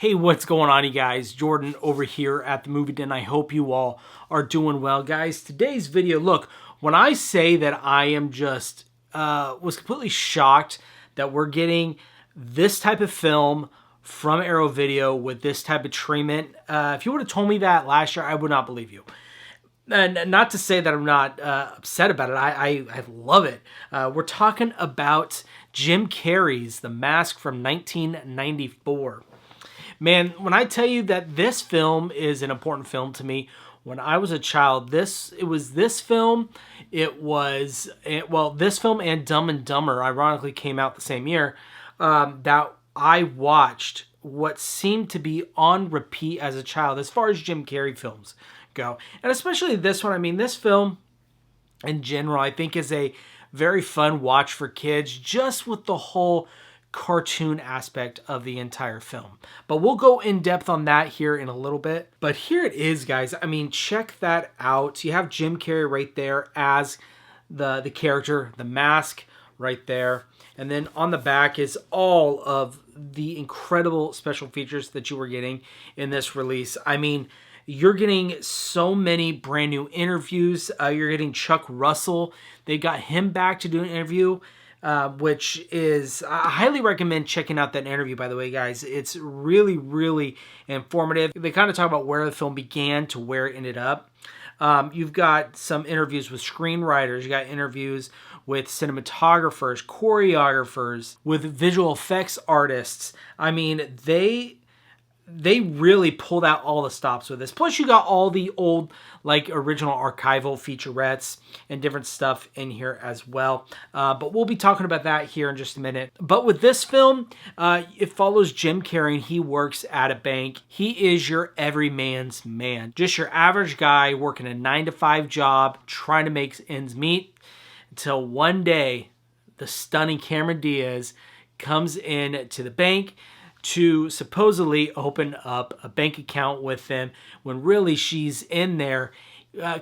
Hey, what's going on, you guys? Jordan over here at the Movie Den. I hope you all are doing well, guys. Today's video, look, when I say that I am just, was completely shocked that we're getting this type of film from Arrow Video with this type of treatment. If you would have told me that last year, I would not believe you. And not to say that I'm not upset about it. I love it. We're talking about Jim Carrey's The Mask from 1994. Man, when I tell you that this film is an important film to me, when I was a child, this film and Dumb and Dumber ironically came out the same year, that I watched what seemed to be on repeat as a child as far as Jim Carrey films go. And especially this one. I mean, this film in general, I think, is a very fun watch for kids, just with the whole cartoon aspect of the entire film. But we'll go in depth on that here in a little bit. But here it is, guys. I mean, check that out. You have Jim Carrey right there as the character, the mask right there. And then on the back is all of the incredible special features that you were getting in this release. I mean, you're getting so many brand new interviews. You're getting Chuck Russell. They got him back to do an interview, which is, I highly recommend checking out that interview, by the way, guys. It's really, really informative. They kind of talk about where the film began to where it ended up. You've got some interviews with screenwriters. You got interviews with cinematographers, choreographers, with visual effects artists. I mean, they really pulled out all the stops with this. Plus, you got all the old, like, original archival featurettes and different stuff in here as well. But we'll be talking about that here in just a minute. But with this film, it follows Jim Carrey, and he works at a bank. He is your everyman's man. Just your average guy working a 9-to-5 job, trying to make ends meet, until one day, the stunning Cameron Diaz comes in to the bank to supposedly open up a bank account with them, when really she's in there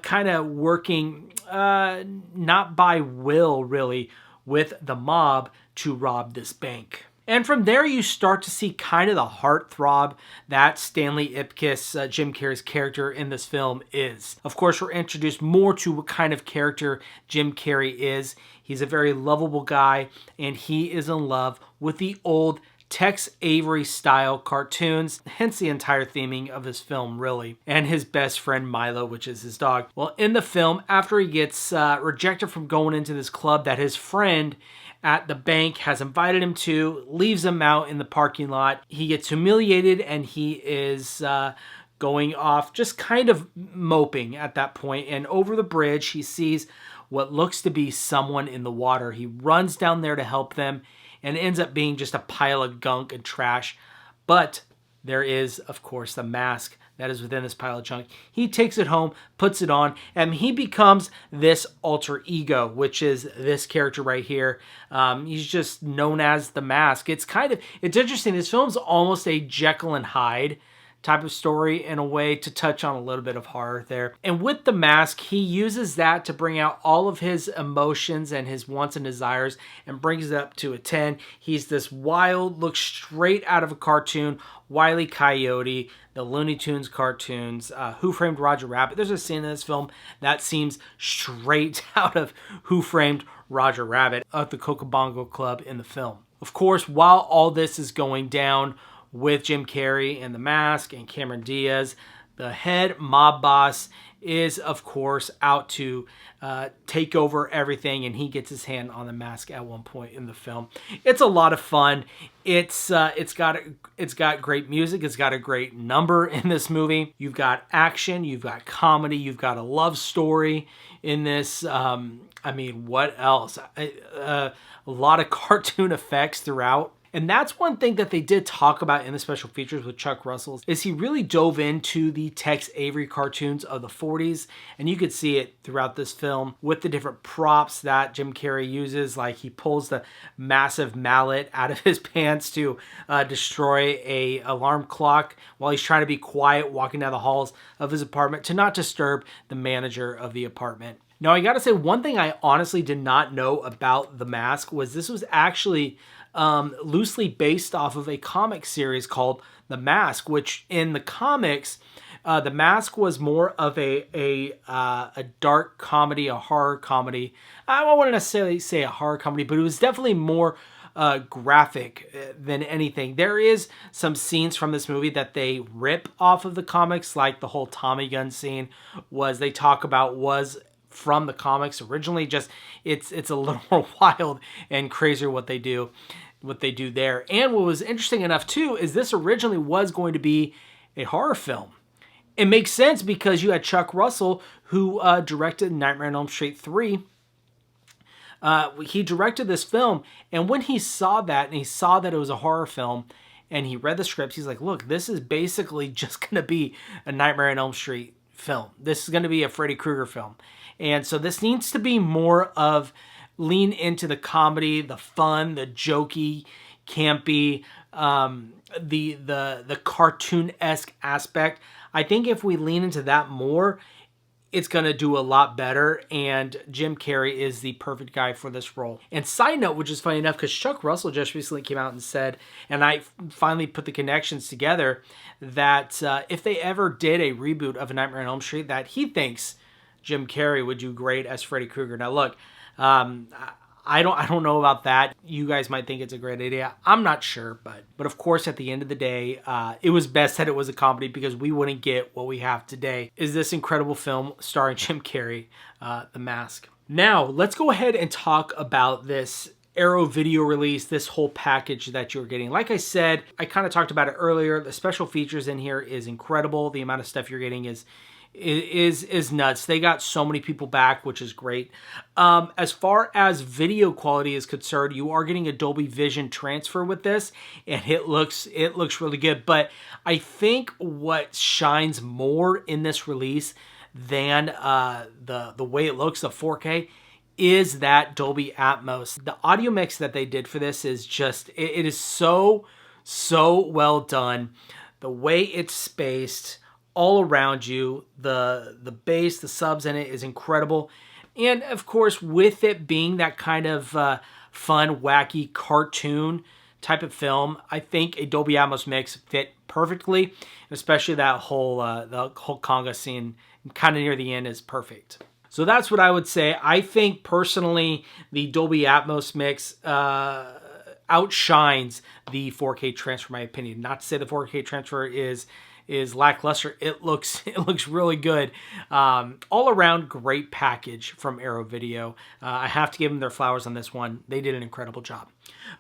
kind of working not by will, really, with the mob to rob this bank. And from there, you start to see kind of the heartthrob that Stanley Ipkiss, Jim Carrey's character in this film, is. Of course, we're introduced more to what kind of character Jim Carrey is. He's a very lovable guy, and he is in love with the old Tex Avery style cartoons, hence the entire theming of this film, really, and his best friend Milo, which is his dog. Well, in the film, after he gets rejected from going into this club that his friend at the bank has invited him to, leaves him out in the parking lot, he gets humiliated, and he is going off, just kind of moping at that point. And over the bridge, he sees what looks to be someone in the water. He runs down there to help them, and it ends up being just a pile of gunk and trash. But there is, of course, the mask that is within this pile of junk. He takes it home, puts it on, and he becomes this alter ego, which is this character right here. He's just known as the Mask. It's interesting. This film's almost a Jekyll and Hyde type of story in a way, to touch on a little bit of horror there. And with the mask, he uses that to bring out all of his emotions and his wants and desires and brings it up to a 10. He's this wild, looks straight out of a cartoon, Wile E. Coyote, the Looney Tunes cartoons, Who Framed Roger Rabbit. There's a scene in this film that seems straight out of Who Framed Roger Rabbit at the Cocobongo Club in the film. Of course, while all this is going down with Jim Carrey and the Mask and Cameron Diaz, the head mob boss is, of course, out to take over everything, and he gets his hand on the mask at one point in the film. It's a lot of fun. It's got great music. It's got a great number in this movie. You've got action. You've got comedy. You've got a love story in this. I mean, what else? A lot of cartoon effects throughout. And that's one thing that they did talk about in the special features with Chuck Russell, is he really dove into the Tex Avery cartoons of the 40s. And you could see it throughout this film with the different props that Jim Carrey uses. Like, he pulls the massive mallet out of his pants to destroy a alarm clock while he's trying to be quiet walking down the halls of his apartment to not disturb the manager of the apartment. Now, I gotta say, one thing I honestly did not know about The Mask was this was actually loosely based off of a comic series called The Mask, which in the comics, The Mask was more of a dark comedy, a horror comedy. I wouldn't necessarily say a horror comedy, but it was definitely more graphic than anything. There is some scenes from this movie that they rip off of the comics, like the whole Tommy gun scene they talk about was from the comics originally. Just it's a little more wild and crazier what they do there. And what was interesting enough too is this originally was going to be a horror film. It makes sense because you had Chuck Russell, who directed Nightmare on Elm Street 3. He directed this film, and when he saw that, and he saw that it was a horror film, and he read the script, he's like, look, this is basically just going to be a Nightmare on Elm Street film. This is going to be a Freddy Krueger film. And so this needs to be more of lean into the comedy, the fun, the jokey, campy, the cartoon-esque aspect. I think if we lean into that more, it's going to do a lot better, and Jim Carrey is the perfect guy for this role. And side note, which is funny enough, because Chuck Russell just recently came out and said, and I finally put the connections together, that if they ever did a reboot of A Nightmare on Elm Street, that he thinks Jim Carrey would do great as Freddy Krueger. Now look, I don't know about that. You guys might think it's a great idea. I'm not sure, but of course, at the end of the day, it was best that it was a comedy because we wouldn't get what we have today. Is this incredible film starring Jim Carrey, The Mask? Now, let's go ahead and talk about this Arrow video release, this whole package that you're getting. Like I said, I kind of talked about it earlier. The special features in here is incredible. The amount of stuff you're getting is nuts. They got so many people back, which is great. As far as video quality is concerned, you are getting a Dolby Vision transfer with this, and it looks really good. But I think what shines more in this release than the way it looks, the 4K, is that Dolby Atmos. The audio mix that they did for this is just, it is so well done. The way it's spaced all around you, the bass, the subs in it is incredible. And of course, with it being that kind of fun, wacky cartoon type of film, I think a Dolby Atmos mix fit perfectly, especially that whole conga scene kind of near the end is perfect. So that's what I would say. I think personally, the Dolby Atmos mix outshines the 4K transfer, in my opinion. Not to say the 4K transfer is lackluster. It looks really good. All around great package from Arrow Video. I have to give them their flowers on this one. They did an incredible job.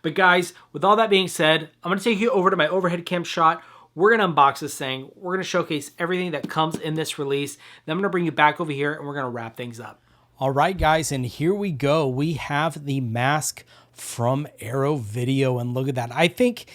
But guys, with all that being said, I'm going to take you over to my overhead cam shot. We're going to unbox this thing. We're going to showcase everything that comes in this release. Then I'm going to bring you back over here and we're going to wrap things up. All right, guys, and here we go. We have the Mask from Arrow Video, and look at that. I think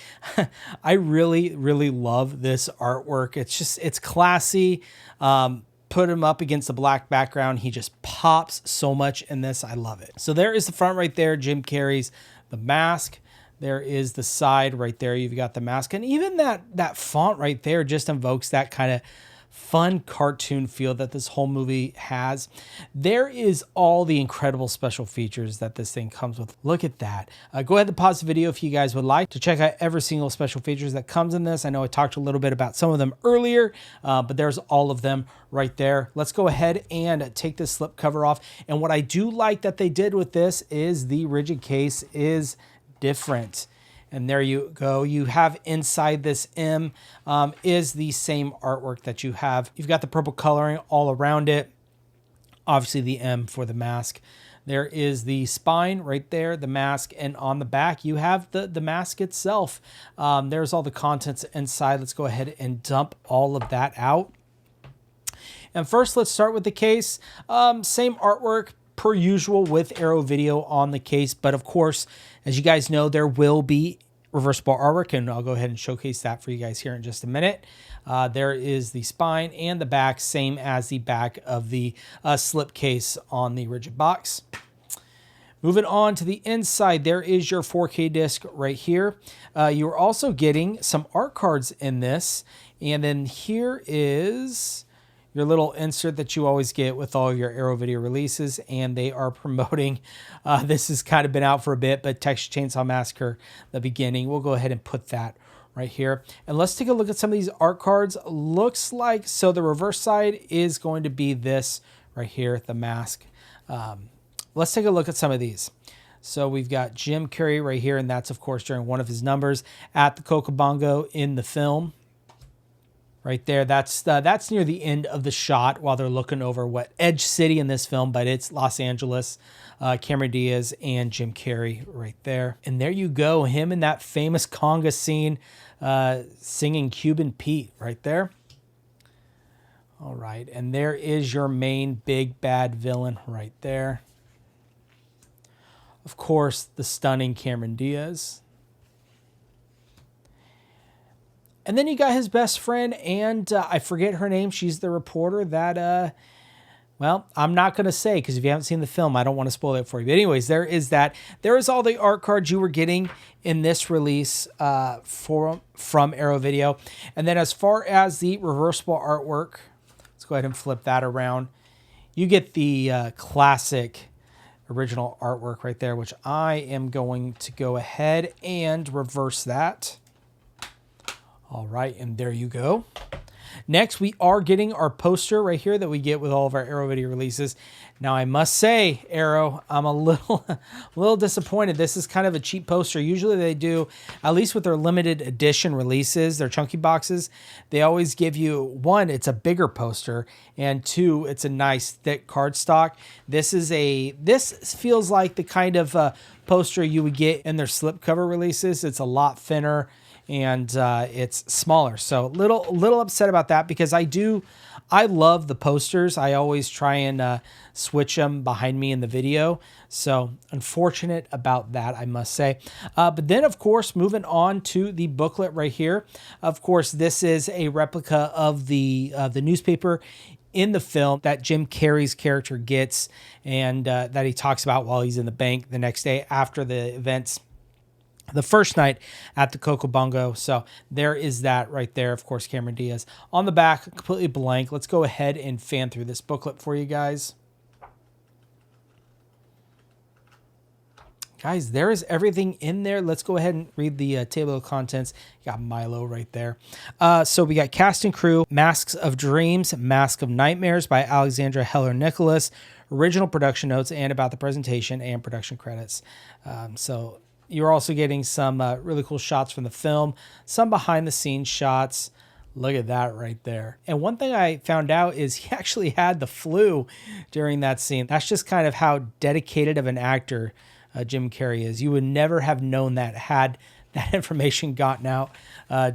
I really love this artwork. It's classy. Put him up against the black background. He just pops so much in this. I love it. So there is the front right there, Jim Carrey's The Mask. There is the side right there. You've got the mask, and even that font right there just invokes that kind of fun cartoon feel that this whole movie has. There is all the incredible special features that this thing comes with. Look at that. Go ahead and pause the video if you guys would like to check out every single special features that comes in this. I know I talked a little bit about some of them earlier, but there's all of them right there. Let's go ahead and take this slip cover off. And what I do like that they did with this is the rigid case is different. And there you go. You have inside this M is the same artwork that you have. You've got the purple coloring all around it. Obviously the M for the mask. There is the spine right there, the mask, and on the back you have the mask itself. There's all the contents inside. Let's go ahead and dump all of that out. And first, let's start with the case. Same artwork per usual with Arrow Video on the case, but of course, as you guys know, there will be reversible artwork, and I'll go ahead and showcase that for you guys here in just a minute. There is the spine and the back, same as the back of the slip case on the rigid box. Moving on to the inside, there is your 4K disc right here. You're also getting some art cards in this, and then here is your little insert that you always get with all your Arrow Video releases, and they are promoting, this has kind of been out for a bit, but Texas Chainsaw Massacre, the beginning. We'll go ahead and put that right here. And let's take a look at some of these art cards. Looks like, so the reverse side is going to be this right here, the mask. Let's take a look at some of these. So we've got Jim Carrey right here, and that's, of course, during one of his numbers at the Cocobongo in the film. Right there, that's near the end of the shot while they're looking over what Edge City in this film, but it's Los Angeles. Cameron Diaz and Jim Carrey right there. And there you go, him in that famous conga scene singing Cuban Pete right there. All right, and there is your main big bad villain right there. Of course, the stunning Cameron Diaz. And then you got his best friend, and I forget her name. She's the reporter that, well, I'm not going to say, because if you haven't seen the film, I don't want to spoil it for you. But anyways, there is that. There is all the art cards you were getting in this release from Arrow Video. And then as far as the reversible artwork, let's go ahead and flip that around. You get the classic original artwork right there, which I am going to go ahead and reverse that. All right, and there you go. Next, we are getting our poster right here that we get with all of our Arrow Video releases. Now, I must say, Arrow, I'm a little disappointed. This is kind of a cheap poster. Usually they do, at least with their limited edition releases, their chunky boxes, they always give you, one, it's a bigger poster, and two, it's a nice thick cardstock. This feels like the kind of poster you would get in their slipcover releases. It's a lot thinner, and it's smaller. So little upset about that, because I love the posters. I always try and switch them behind me in the video. So unfortunate about that, I must say. But then, of course, moving on to the booklet right here. Of course, this is a replica of the newspaper in the film that Jim Carrey's character gets, and that he talks about while he's in the bank the next day after the events, the first night at the Cocobongo. So there is that right there. Of course, Cameron Diaz. On the back, completely blank. Let's go ahead and fan through this booklet for you guys. Guys, there is everything in there. Let's go ahead and read the table of contents. You got Milo right there. So we got cast and crew, Masks of Dreams, Mask of Nightmares by Alexandra Heller-Nicholas, original production notes, and about the presentation and production credits. So you're also getting some really cool shots from the film, some behind the scenes shots. Look at that right there. And one thing I found out is he actually had the flu during that scene. That's just kind of how dedicated of an actor Jim Carrey is. You would never have known that had that information gotten out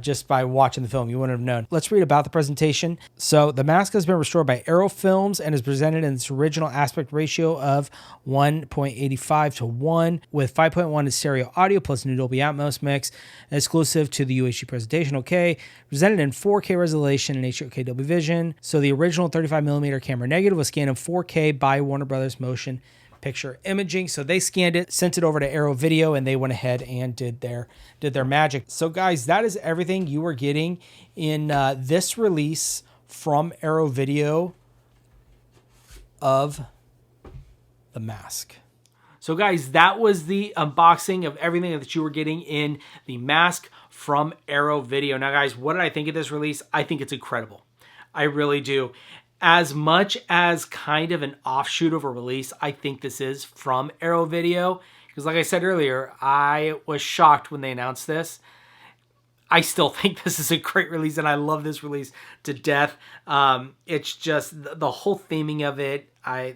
just by watching the film. You wouldn't have known. Let's read about the presentation. So the mask has been restored by Arrow Films and is presented in its original aspect ratio of 1.85 to 1 with 5.1 in stereo audio plus new Dolby Atmos mix, exclusive to the UHD presentation. Okay, presented in 4K resolution and HDR Dolby Vision. So the original 35mm camera negative was scanned in 4K by Warner Brothers Motion Picture Imaging. So they scanned it, sent it over to Arrow Video, and they went ahead and did their magic. So guys, that is everything you are getting in this release from Arrow Video of The Mask. So guys, that was the unboxing of everything that you were getting in The Mask from Arrow Video. Now guys, what did I think of this release? I think it's incredible. I really do. As much as kind of an offshoot of a release, I think this is from Arrow Video. Because like I said earlier, I was shocked when they announced this. I still think this is a great release, and I love this release to death. It's just the whole theming of it. I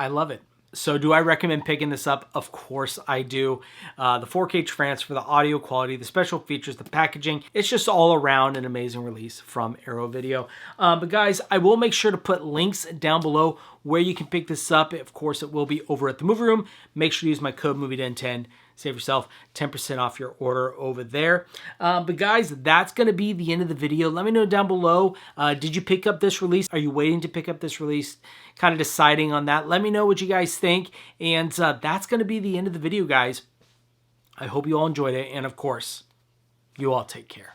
love it. So do I recommend picking this up? Of course I do. The 4K transfer, the audio quality, the special features, the packaging, it's just all around an amazing release from Arrow Video. But guys, I will make sure to put links down below where you can pick this up. Of course, it will be over at the Movie Room. Make sure to use my code MovieDen10. Save yourself 10% off your order over there. But guys, that's going to be the end of the video. Let me know down below. Did you pick up this release? Are you waiting to pick up this release? Kind of deciding on that. Let me know what you guys think. And that's going to be the end of the video, guys. I hope you all enjoyed it. And of course, you all take care.